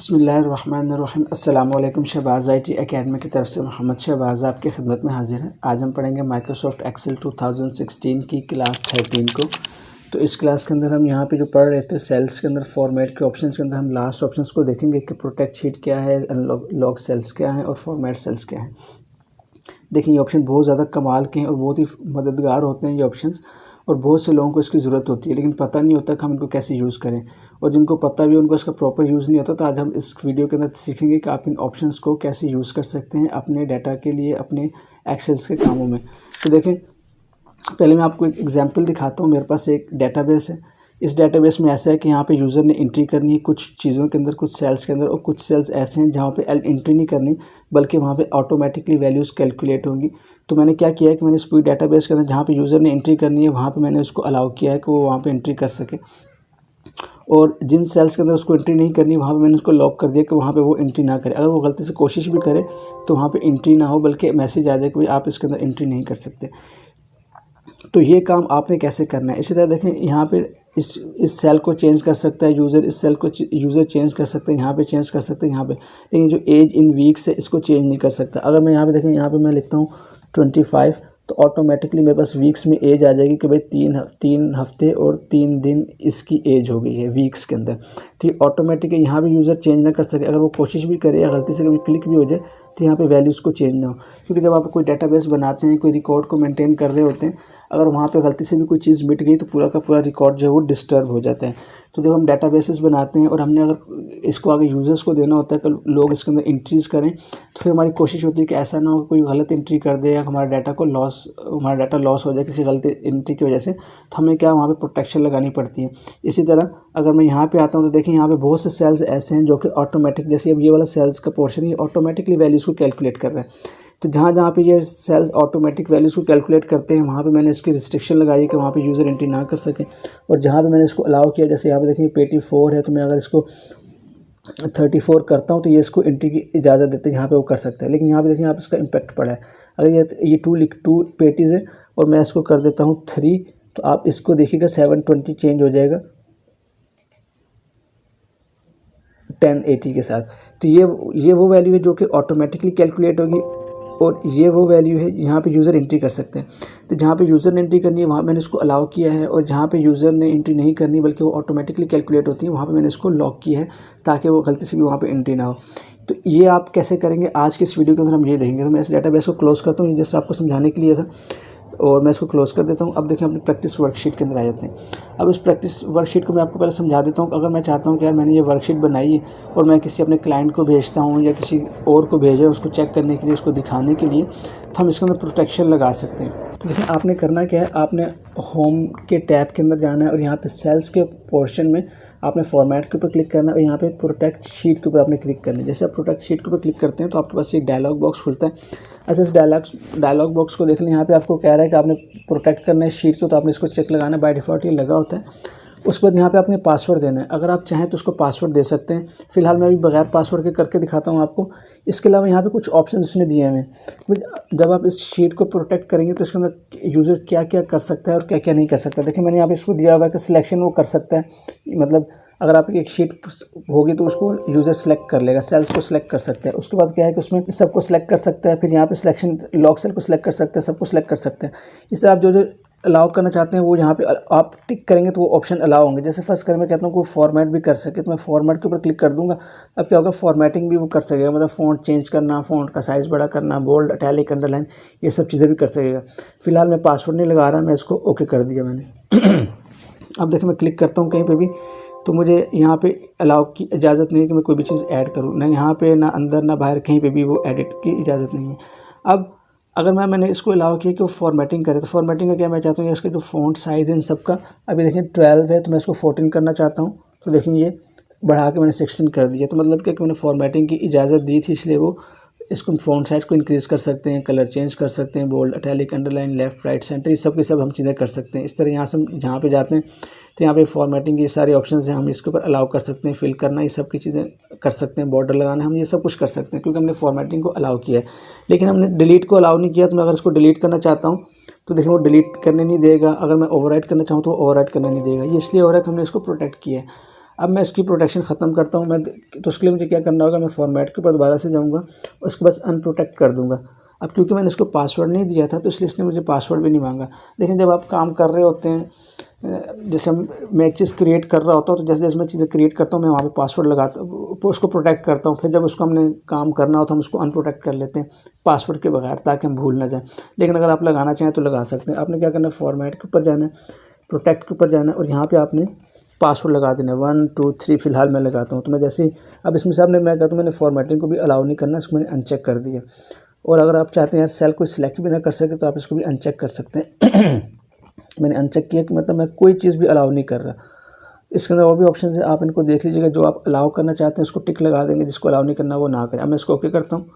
बिस्मिल्लाहिर्रहमानिर्रहीम। अस्सलाम वालेकुम। शहबाज़ IT एकेडमी की तरफ से मोहम्मद शहबाज़ आपकी खिदमत में हाजिर है। आज हम पढ़ेंगे माइक्रोसॉफ्ट एक्सेल 2016 की क्लास 13 को। तो इस क्लास के अंदर हम यहाँ पे जो पढ़ रहे थे सेल्स के अंदर फॉर्मेट के ऑप्शंस के अंदर हम लास्ट ऑप्शंस को देखेंगे कि प्रोटेक्ट शीट क्या है, लॉग सेल्स क्या है और फॉर्मेट सेल्स क्या है। देखिए ये ऑप्शन बहुत ज़्यादा कमाल के हैं और बहुत ही मददगार होते हैं ये ऑप्शंस, और बहुत से लोगों को इसकी ज़रूरत होती है लेकिन पता नहीं होता कि हम इनको कैसे यूज़ करें, और जिनको पता भी उनको इसका प्रॉपर यूज़ नहीं होता। तो आज हम इस वीडियो के अंदर सीखेंगे कि आप इन ऑप्शंस को कैसे यूज़ कर सकते हैं अपने डाटा के लिए, अपने एक्सेल्स के कामों में। तो देखें, पहले मैं आपको एक एग्जांपल दिखाता हूँ। मेरे पास एक डेटाबेस है। इस डेटाबेस में ऐसा है कि यहाँ पे यूज़र ने एंट्री करनी है कुछ चीज़ों के अंदर, कुछ सेल्स के अंदर, और कुछ सेल्स ऐसे हैं जहाँ पे एंट्री नहीं करनी बल्कि वहाँ पे ऑटोमेटिकली वैल्यूज़ कैलकुलेट होंगी। तो मैंने क्या किया है कि मैंने इस पूरी डेटाबेस के अंदर जहाँ पे यूज़र ने एंट्री करनी है वहाँ पे मैंने उसको अलाउ किया है कि वो वहाँ पे एंट्री कर सके, और जिन सेल्स के अंदर उसको एंट्री नहीं करनी वहाँ पे मैंने उसको लॉक कर दिया कि वहाँ पे वो एंट्री ना करे। अगर वो गलती से कोशिश भी करे तो वहाँ पे एंट्री ना हो बल्कि मैसेज आ जाए कि भाई आप इसके अंदर एंट्री नहीं कर सकते। तो ये काम आपने कैसे करना है। इसी तरह देखें, यहाँ पे इस सेल को चेंज कर सकता है यूज़र, इस सेल को यूज़र चेंज कर सकते हैं, यहाँ पे चेंज कर सकते हैं यहाँ पे, लेकिन जो एज इन वीक्स है इसको चेंज नहीं कर सकता। अगर मैं यहाँ पे देखें, यहाँ पे मैं लिखता हूँ 25, तो ऑटोमेटिकली मेरे पास वीक्स में एज आ जाएगी कि भाई 3 हफ्ते और 3 दिन इसकी एज हो गई है वीक्स के अंदर। तो ये ऑटोमेटिक है, यहाँ भी यूज़र चेंज ना कर सके। अगर वो कोशिश भी करे या गलती से कभी क्लिक भी हो जाए तो यहाँ पे वैल्यूज़ को चेंज ना हो, क्योंकि जब आप कोई डेटाबेस बनाते हैं, कोई रिकॉर्ड को मेंटेन कर रहे होते हैं, अगर वहाँ पे गलती से भी कोई चीज़ मिट गई तो पूरा का पूरा रिकॉर्ड जो है वो डिस्टर्ब हो जाता है। तो जब हम डेटाबेसेस बनाते हैं और हमने अगर इसको आगे यूज़र्स को देना होता है कि लोग इसके अंदर एंट्रीज़ करें, तो फिर हमारी कोशिश होती है कि ऐसा ना हो कोई गलत एंट्री कर दे या हमारा डाटा लॉस हो जाए किसी गलत एंट्री की वजह से। तो हमें क्या वहाँ पे प्रोटेक्शन लगानी पड़ती है। इसी तरह अगर मैं यहाँ पे आता हूँ तो देखिए यहाँ पे बहुत से सेल्स ऐसे हैं जो कि ऑटोमेटिक, जैसे अब ये वाला सेल्स का पोर्शन ये ऑटोमेटिकली वैल्यूज़ को कैलकुलेट कर रहा है। तो जहाँ जहाँ पे ये सेल्स ऑटोमेटिक वैल्यूज़ को कैलकुलेट करते हैं वहाँ पे मैंने इसकी रिस्ट्रिक्शन लगाई है कि वहाँ पे यूज़र एंट्री ना कर सके। और जहाँ पे मैंने इसको अलाउ किया, जैसे यहाँ पे देखिए 84 है, तो मैं अगर इसको 34 करता हूँ तो ये इसको एंट्री की इजाज़त देते हैं, यहाँ पे वो कर सकता है। लेकिन यहाँ पे देखिए यहाँ पे इसका इम्पैक्ट पड़ा है। अगर ये 2 पेटीज़ है और मैं इसको कर देता हूँ 3, तो आप इसको देखिएगा 720 चेंज हो जाएगा 1080 के साथ। तो ये वो वैल्यू है जो कि ऑटोमेटिकली कैलकुलेट होगी, और ये वो वैल्यू है यहाँ पे यूज़र एंट्री कर सकते हैं। तो जहाँ पे यूज़र ने एंट्री करनी है वहाँ मैंने इसको अलाउ किया है, और जहाँ पे यूज़र ने एंट्री नहीं करनी बल्कि वो ऑटोमेटिकली कैलकुलेट होती है वहाँ पे मैंने इसको लॉक किया है ताकि वो गलती से भी वहाँ पे एंट्री ना हो। तो ये आप कैसे करेंगे आज के इस वीडियो के अंदर हम ये देखेंगे। तो मैं इस डेटाबेस को क्लोज़ करता हूँ, जैसे आपको समझाने के लिए था, और मैं इसको क्लोज़ कर देता हूँ। अब देखिए अपनी प्रैक्टिस वर्कशीट के अंदर आ जाते हैं। अब इस प्रैक्टिस वर्कशीट को मैं आपको पहले समझा देता हूँ। अगर मैं चाहता हूँ कि यार मैंने ये वर्कशीट बनाई है और मैं किसी अपने क्लाइंट को भेजता हूँ या किसी और को भेजा उसको चेक करने के लिए, उसको दिखाने के लिए, तो हम इसके अंदर प्रोटेक्शन लगा सकते हैं। तो देखिए आपने करना क्या है, आपने होम के टैब के अंदर जाना है और यहाँ पे सेल्स के पोर्शन में आपने फॉर्मेट के ऊपर क्लिक करना है और यहाँ पे प्रोटेक्ट शीट के ऊपर आपने क्लिक करना है। जैसे आप प्रोटेक्ट शीट के ऊपर क्लिक करते हैं तो आपके पास एक डायलॉग बॉक्स खुलता है। ऐसे इस डायलॉग बॉक्स को देख लें, यहाँ पे आपको कह रहा है कि आपने प्रोटेक्ट करना है शीट को, तो आपने इसको चेक लगाना है। बाय डिफ़ॉल्ट ये लगा होता है। उसके बाद यहाँ पे आपने पासवर्ड देना है। अगर आप चाहें तो उसको पासवर्ड दे सकते हैं। फिलहाल मैं अभी बगैर पासवर्ड के करके दिखाता हूँ आपको। इसके अलावा यहाँ पे कुछ ऑप्शन उसने दिए हैं हमें। जब आप इस शीट को प्रोटेक्ट करेंगे तो इसके अंदर यूज़र क्या क्या कर सकता है और क्या क्या नहीं कर सकता। देखिए मैंने यहाँ पे इसको दिया हुआ है कि सिलेक्शन वो कर सकता है, मतलब अगर आपकी एक शीट होगी तो उसको यूज़र सेलेक्ट कर लेगा, सेल्स को सिलेक्ट कर सकता है। उसके बाद क्या है कि उसमें सबको सिलेक्ट कर सकता है, फिर यहाँ पे सिलेक्शन लॉक सेल को सिलेक्ट कर सकते हैं, सबको सिलेक्ट कर सकते हैं। इस तरह आप जो अलाउ करना चाहते हैं वो यहाँ पे आप टिक करेंगे तो वो ऑप्शन अलाउ होंगे। जैसे फर्स्ट कर मैं कहता हूँ कोई फॉर्मेट भी कर सके, तो मैं फॉर्मेट के ऊपर क्लिक कर दूंगा। अब क्या होगा, फॉर्मेटिंग भी वो कर सकेगा, मतलब फ़ॉन्ट चेंज करना, फ़ॉन्ट का साइज़ बड़ा करना, बोल्ड, इटैलिक, अंडरलाइन, ये सब चीज़ें भी कर सकेगा। फिलहाल मैं पासवर्ड नहीं लगा रहा, मैं इसको ओके कर दिया मैंने। अब देखिए मैं क्लिक करता हूँ कहीं पर भी तो मुझे यहाँ पे अलाउ की इजाज़त नहीं है कि मैं कोई भी चीज़ ऐड करूँ, ना यहाँ पे, ना अंदर, ना बाहर, कहीं पे भी वो एडिट की इजाज़त नहीं है। अब अगर मैंने इसको अलाउ किया कि वो फॉर्मेटिंग करे, तो फॉर्मेटिंग का क्या मैं चाहता हूँ इसके जो फ़ॉन्ट साइज़ है इन सब का, अभी देखिए 12 है तो मैं इसको 14 करना चाहता हूँ। तो देखिए ये बढ़ा के मैंने 16 कर दिया। तो मतलब क्या कि मैंने फॉर्मेटिंग की इजाज़त दी थी, इसलिए वो इसको फ़ॉन्ट साइज़ को इंक्रीज़ कर सकते हैं, कलर चेंज कर सकते हैं, bold, italic, underline, left, right, centre, ये सब की सब हम चीज़ें कर सकते हैं। इस तरह यहाँ से हम जहाँ पे जाते हैं तो यहाँ पे फॉर्मेटिंग की सारे ऑप्शंस हैं, हम इसके ऊपर अलाउ कर सकते हैं, फिल करना, ये सब की चीज़ें कर सकते हैं, बॉर्डर लगाना, हम ये सब कुछ कर सकते हैं क्योंकि हमने फॉर्मेटिंग को अलाउ किया है। लेकिन हमने डिलीट को अलाउ नहीं किया। तो मैं अगर इसको डिलीट करना चाहता हूँ तो देखिए वो डिलीट करने नहीं देगा। अगर मैं ओवरराइट करना चाहूँ तो ओवरराइट करने नहीं देगा। ये इसलिए हो रहा है कि हमने इसको प्रोटेक्ट किया है। अब मैं इसकी प्रोटेक्शन ख़त्म करता हूँ। मैं तो उसके लिए मुझे क्या करना होगा, मैं फॉर्मेट के ऊपर दोबारा से जाऊँगा, उसको बस अनप्रोटेक्ट कर दूँगा। अब क्योंकि मैंने इसको पासवर्ड नहीं दिया था तो इसलिए इसने मुझे पासवर्ड भी नहीं मांगा। लेकिन जब आप काम कर रहे होते हैं, जैसे मैं एक चीज़ क्रिएट कर रहा होता हूँ, तो जैसे जैसे मैं चीज़ें क्रिएट करता हूँ मैं वहाँ पे पासवर्ड लगाता हूँ, उसको प्रोटेक्ट करता हूँ। फिर जब उसको हमने काम करना होता है हम उसको अनप्रोटेक्ट कर लेते हैं पासवर्ड के बगैर, ताकि हम भूल ना जाएँ। लेकिन अगर आप लगाना चाहें तो लगा सकते हैं। आपने क्या करना है, फॉर्मेट के ऊपर जाना है, प्रोटेक्ट के ऊपर जाना है और यहाँ पर आपने पासवर्ड लगा देना है 1 2 3। फिलहाल मैं लगाता हूँ। तो मैं जैसे ही अब इसमें सामने मैं कहता हूँ मैंने फॉर्मेटिंग को भी अलाउ नहीं करना, इसको मैंने अनचेक कर दिया। और अगर आप चाहते हैं सेल को सिलेक्ट भी ना कर सके तो आप इसको भी अनचेक कर सकते हैं। मैंने अनचेक किया कि मतलब मैं कोई चीज़ भी अलाउ नहीं कर रहा। इसके अंदर और भी ऑप्शन है, आप इनको देख लीजिएगा। जो आप अलाउ करना चाहते हैं उसको टिक लगा देंगे, जिसको अलाउ नहीं करना वो ना करें। अब मैं इसको ओके करता हूँ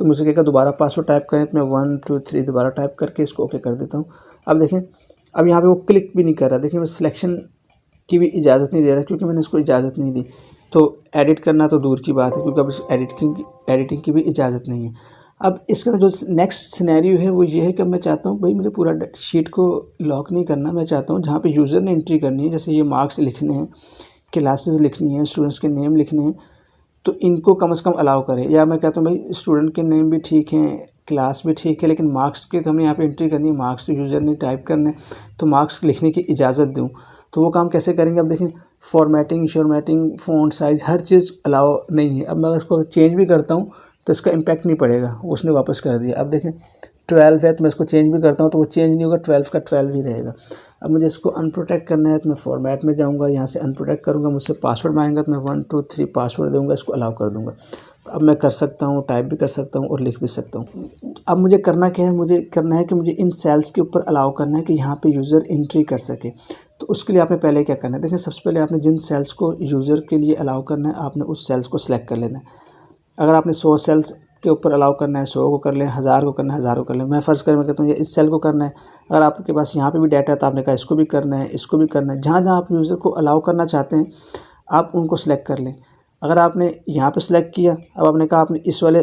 तो मुझे कहेगा दोबारा पासवर्ड टाइप करें, तो मैं 1 2 3 दोबारा टाइप करके इसको ओके कर देता हूँ। अब देखें, अब यहाँ पर वो क्लिक भी नहीं कर रहा। देखिए मैं सिलेक्शन की भी इजाज़त नहीं दे रहा क्योंकि मैंने इसको इजाज़त नहीं दी। तो एडिट करना तो दूर की बात है, क्योंकि अब इस एडिटिंग की भी इजाज़त नहीं है। अब इसका जो नेक्स्ट सिनेरियो है वो ये है कि मैं चाहता हूँ भाई मुझे पूरा शीट को लॉक नहीं करना। मैं चाहता हूँ जहाँ पे यूज़र ने एंट्री करनी है, जैसे ये मार्क्स लिखने हैं, क्लासेस लिखनी है, स्टूडेंट्स के नेम लिखने हैं, तो इनको कम से कम अलाउ करें। या मैं कहता हूँ भाई स्टूडेंट के नेम भी ठीक हैं, क्लास भी ठीक है, लेकिन मार्क्स के तो हमें यहाँ पे एंट्री करनी है, मार्क्स तो यूज़र ने टाइप करने, तो मार्क्स लिखने की इजाज़त दूँ। तो वो काम कैसे करेंगे? अब देखें, फॉर्मेटिंग, फ़ॉन्ट साइज़ हर चीज़ अलाउ नहीं है। अब मैं इसको चेंज भी करता हूँ तो इसका इम्पैक्ट नहीं पड़ेगा, उसने वापस कर दिया। अब देखें 12 है तो मैं इसको चेंज भी करता हूँ तो वो चेंज नहीं होगा, 12 का 12 ही रहेगा। अब मुझे इसको अनप्रोटेक्ट करना है तो मैं फॉर्मेट में जाऊँगा, यहाँ से अनप्रोटेक्ट करूँगा, मुझसे पासवर्ड मांगेगा तो मैं 1 2 3 पासवर्ड दूँगा, इसको अलाउ कर दूँगा। तो अब मैं कर सकता हूँ, टाइप भी कर सकता हूँ और लिख भी सकता हूँ। अब मुझे करना क्या है, मुझे करना है कि मुझे इन सेल्स के ऊपर अलाउ करना है कि यहाँ पे यूज़र एंट्री कर सके। तो उसके लिए आपने पहले क्या करना है, देखिए सबसे पहले आपने जिन सेल्स को यूज़र के लिए अलाउ करना है आपने उस सेल्स को सिलेक्ट कर लेना है। अगर आपने 100 सेल्स के ऊपर अलाउ करना है 100 को कर लें, 1000 को करना है 1000 को कर लें। मैं फ़र्ज़ कर मैं कहता हूँ ये इस सेल को करना है। अगर आपके पास यहाँ पे भी डाटा है तो आपने कहा इसको भी करना है, इसको भी करना है। जहाँ जहाँ आप यूज़र को अलाउ करना चाहते हैं आप उनको सिलेक्ट कर लें। अगर आपने यहाँ पे सिलेक्ट किया, अब आपने कहा आपने इस वाले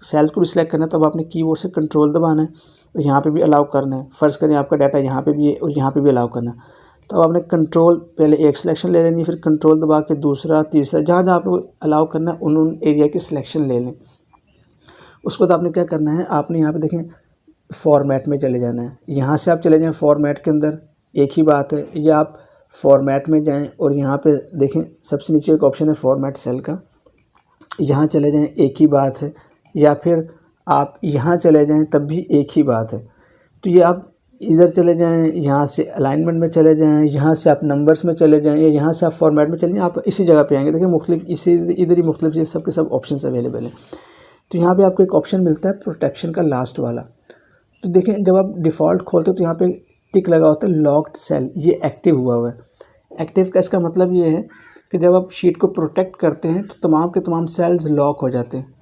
सेल्स को भी सिलेक्ट करना है, तो अब आपने कीबोर्ड से कंट्रोल दबाना है और यहाँ पे भी अलाउ करना है। फ़र्ज़ करें आपका डाटा यहाँ पे भी है और यहाँ पे भी अलाउ करना है, तो अब आपने कंट्रोल पहले एक सिलेक्शन ले लेनी है, फिर कंट्रोल दबा के दूसरा, तीसरा, जहाँ जहाँ आपको अलाउ करना है उन एरिया की सिलेक्शन ले लें। उसके बाद आपने क्या करना है, आपने यहाँ पे देखें फॉर्मेट में चले जाना है। यहाँ से आप चले जाएँ फॉर्मेट के अंदर, एक ही बात है, या आप फॉर्मेट में जाएँ और यहाँ पे देखें सबसे नीचे एक ऑप्शन है फॉर्मेट सेल का, यहाँ चले जाएँ, एक ही बात है। या फिर आप यहाँ चले जाएँ तब भी एक ही बात है। तो ये आप इधर चले जाएँ, यहाँ से अलाइनमेंट में चले जाएँ, यहाँ से आप नंबर्स में चले जाएँ, या यहाँ से आप फॉर्मेट में चले जाएँ, आप इसी जगह पे आएंगे। देखिए मुख्तलिफ इसी इधर ही मुख्तलिफ ये सब के सब ऑप्शंस अवेलेबल हैं। तो यहाँ पे आपको एक ऑप्शन मिलता है प्रोटेक्शन का लास्ट वाला। तो देखें जब आप डिफ़ॉल्ट खोलते हो तो यहाँ पे टिक लगा होता है लॉक्ड सेल, ये एक्टिव हुआ है। एक्टिव का इसका मतलब ये है कि जब आप शीट को प्रोटेक्ट करते हैं तो तमाम के तमाम सेल्स लॉक हो जाते हैं।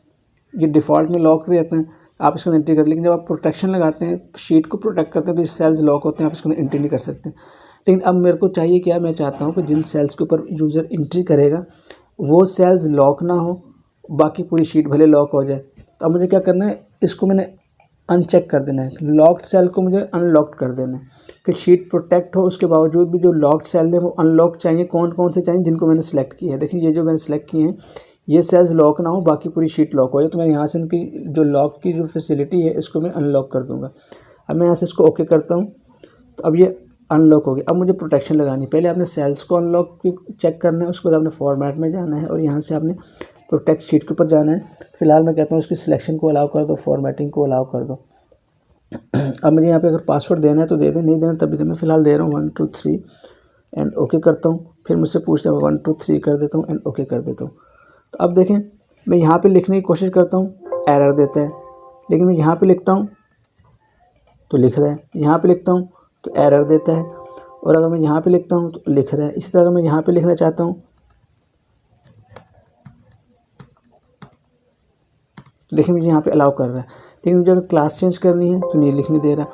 ये डिफ़ॉल्ट में लॉक रहते हैं, आप इसके अंदर एंट्री करते हैं, लेकिन जब आप प्रोटेक्शन लगाते हैं, शीट को प्रोटेक्ट करते हैं, तो ये सेल्स लॉक होते हैं, आप इसके अंदर एंट्री नहीं कर सकते। लेकिन अब मेरे को चाहिए क्या, मैं चाहता हूँ कि जिन सेल्स के ऊपर यूज़र एंट्री करेगा वो सेल्स लॉक ना हो, बाकी पूरी शीट भले लॉक हो जाए। तो अब मुझे क्या करना है, इसको मैंने अनचेक कर देना है, लॉक्ड सेल को मुझे अनलॉक्ड कर देना है कि शीट प्रोटेक्ट हो, उसके बावजूद भी जो लॉक्ड सेल है वो अनलॉक चाहिए। कौन कौन से चाहिए, जिनको मैंने सेलेक्ट किया है। देखिए ये जो मैंने सेलेक्ट किए हैं ये सेल्स लॉक ना हो, बाकी पूरी शीट लॉक हो जाए। तो मैं यहाँ से इनकी जो लॉक की जो फैसिलिटी है इसको मैं अनलॉक कर दूँगा। अब मैं यहाँ से इसको ओके करता हूँ, तो अब ये अनलॉक हो गया। अब मुझे प्रोटेक्शन लगानी, पहले आपने सेल्स को अनलॉक चेक करना है, उसके बाद आपने फॉर्मेट में जाना है और यहाँ से आपने प्रोटेक्ट शीट के ऊपर जाना है। फिलहाल मैं कहता हूँ इसकी सिलेक्शन को अलाउ कर दो, फॉर्मेटिंग को अलाउ कर दो। अब मुझे यहाँ पे अगर पासवर्ड देना है तो दे दें, नहीं देना तभी तो मैं फ़िलहाल दे रहा हूँ 1 2 3 एंड ओके करता हूँ। फिर मुझसे पूछते हैं 1 2 3 कर देता हूँ एंड ओके कर देता हूँ। तो अब देखें मैं यहाँ पे लिखने की कोशिश करता हूँ, एरर देता है, लेकिन मैं यहाँ पे लिखता हूँ तो लिख रहा है, यहाँ पे लिखता हूँ तो एरर देता है, और अगर मैं यहाँ पे लिखता हूँ तो लिख रहा है। इसी तरह मैं यहाँ पे लिखना चाहता हूँ, देखिए मुझे यहाँ पे अलाउ कर रहा है, लेकिन मुझे अगर क्लास चेंज करनी है तो नहीं लिखने दे रहा।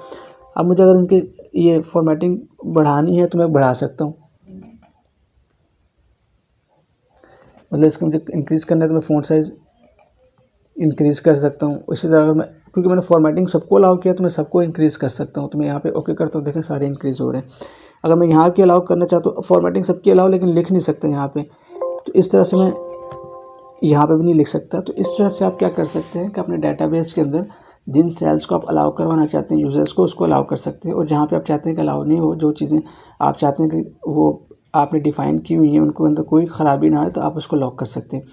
अब मुझे अगर इनके ये फॉर्मेटिंग बढ़ानी है तो मैं बढ़ा सकता हूँ, मतलब इसको मुझे इंक्रीज़ करना है तो मैं फ़ॉन्ट साइज़ इंक्रीज़ कर सकता हूँ। इसी तरह अगर मैं, क्योंकि मैंने फॉर्मेटिंग सबको अलाउ किया तो मैं सबको इंक्रीज़ कर सकता हूँ। तो मैं यहाँ पे ओके करता हूँ, देखें सारे इंक्रीज़ हो रहे हैं। अगर मैं यहाँ की अलाउ करना चाहता हूँ, फॉर्मेटिंग सबकी अलाउ, लेकिन लिख नहीं सकता यहाँ पे, तो इस तरह से मैं यहाँ पे भी नहीं लिख सकता। तो इस तरह से आप क्या कर सकते हैं कि अपने डेटाबेस के अंदर जिन सेल्स को आप अलाउ करवाना चाहते हैं यूज़र्स को, उसको अलाउ कर सकते हैं, और जहाँ पे आप चाहते हैं कि अलाउ नहीं हो, जो चीज़ें आप चाहते हैं कि वो आपने डिफ़ाइन की हुई हैं उनको अंदर कोई ख़राबी ना आए, तो आप उसको लॉक कर सकते हैं।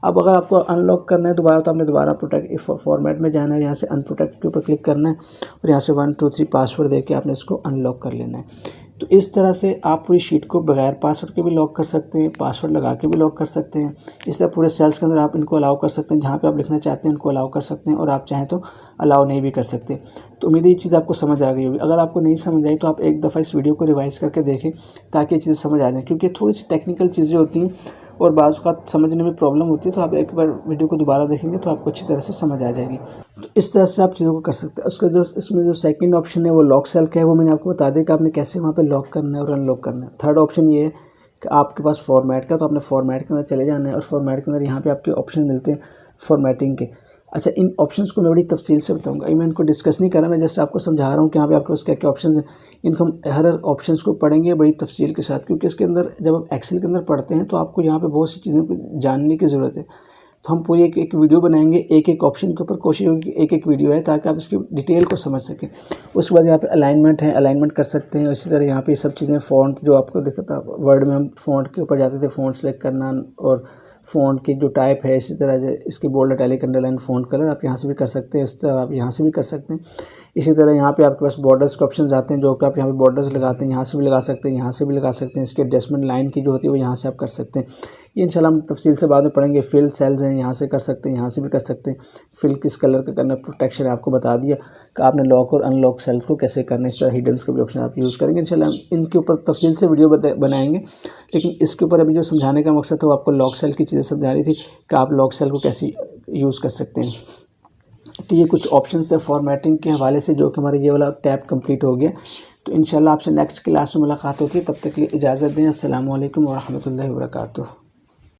अब अगर आपको अनलॉक करना है दोबारा, तो आपने दोबारा प्रोटेक्ट फॉर्मेट में जाना है, यहाँ से अनप्रोटेक्ट के ऊपर क्लिक करना है और यहाँ से 1 2 3 पासवर्ड देके आपने इसको अनलॉक कर लेना है। तो इस तरह से आप पूरी शीट को बगैर पासवर्ड के भी लॉक कर सकते हैं, पासवर्ड लगा के भी लॉक कर सकते हैं। इस तरह पूरे सेल्स के अंदर आप इनको अलाउ कर सकते हैं, जहाँ पे आप लिखना चाहते हैं उनको अलाउ कर सकते हैं, और आप चाहें तो अलाउ नहीं भी कर सकते। तो उम्मीद है ये चीज़ आपको समझ आ गई होगी। अगर आपको नहीं समझ आई तो आप एक दफ़ा इस वीडियो को रिवाइज़ करके देखें ताकि ये चीज़ें समझ आ जाएँ, क्योंकि थोड़ी सी टेक्निकल चीज़ें होती हैं और बाज़ औक़ात समझने में प्रॉब्लम होती है। तो आप एक बार वीडियो को दोबारा देखेंगे तो आपको अच्छी तरह से समझ आ जाएगी। तो इस तरह से आप चीज़ों को कर सकते हैं। उसका जो इसमें जो सेकंड ऑप्शन है वो लॉक सेल का है, वो मैंने आपको बता दिया कि आपने कैसे वहाँ पे लॉक करना है और अनलॉक करना है। थर्ड ऑप्शन ये है कि आपके पास फॉर्मेट का, तो आपने फॉर्मेट के अंदर चले जाना है और फॉर्मेट के अंदर यहाँ पे आपके ऑप्शन मिलते हैं फॉर्मेटिंग के। अच्छा, इन ऑप्शंस को मैं बड़ी तफसील से बताऊंगा, मैं इनको डिस्कस नहीं कर रहा, मैं जस्ट आपको समझा रहा हूँ कि यहाँ पे आपके पास क्या क्या ऑप्शंस हैं। इनको हम हर ऑप्शंस को पढ़ेंगे बड़ी तफसील के साथ, क्योंकि इसके अंदर जब आप एक्सेल के अंदर पढ़ते हैं तो आपको यहाँ पे बहुत सी चीज़ें को जानने की ज़रूरत है। तो हम पूरी एक वीडियो बनाएंगे, एक एक ऑप्शन के ऊपर कोशिश होगी कि एक एक वीडियो है, ताकि आप इसकी डिटेल को समझ सकें। उसके बाद यहाँ पे अलाइनमेंट है, अलाइनमेंट कर सकते हैं। इसी तरह यहाँ पे सब चीज़ें फ़ॉन्ट जो आपको दिखता था वर्ड में, हम फ़ॉन्ट के ऊपर जाते थे, फ़ॉन्ट सेलेक्ट करना, और फ़ॉन्ट की जो टाइप है, इसी तरह से इसकी bold, italic, underline, font colour आप यहाँ से भी कर सकते हैं, इस तरह आप यहाँ से भी कर सकते हैं। इसी तरह यहाँ पे आपके पास बॉर्डर्स के ऑप्शन आते हैं, जो कि आप यहाँ पे बॉर्डर्स लगाते हैं, यहाँ से भी लगा सकते हैं, यहाँ से भी लगा सकते हैं। इसकी एडजस्टमेंट लाइन की जो होती है वो यहाँ से आप कर सकते हैं। ये इंशाल्लाह हम तफसील से बाद में पढ़ेंगे। फिल सेल्स हैं, यहाँ से कर सकते हैं, यहाँ से भी कर सकते हैं। फिल किस कलर का करना, प्रोटेक्शन आपको बता दिया कि आपने लॉक और अनलॉक सेल्स को कैसे करना है। इस तरह हिडन्स का भी ऑप्शन आप यूज़ करेंगे। इंशाल्लाह इनके ऊपर तफसील से वीडियो बनाएंगे, लेकिन इसके ऊपर अभी जो समझाने का मकसद था वो आपको लॉक सेल की चीज़ें समझा रही थी कि आप लॉक सेल को कैसे यूज़ कर सकते हैं। तो ये कुछ ऑप्शंस है फॉर्मेटिंग के हवाले से, जो कि हमारा ये वाला टैब कंप्लीट हो गया। तो इंशाल्लाह आपसे नेक्स्ट क्लास में मुलाकात होती है, तब तक के लिए इजाज़त दें। अस्सलामु अलैकुम व रहमतुल्लाहि व बरकातुहू।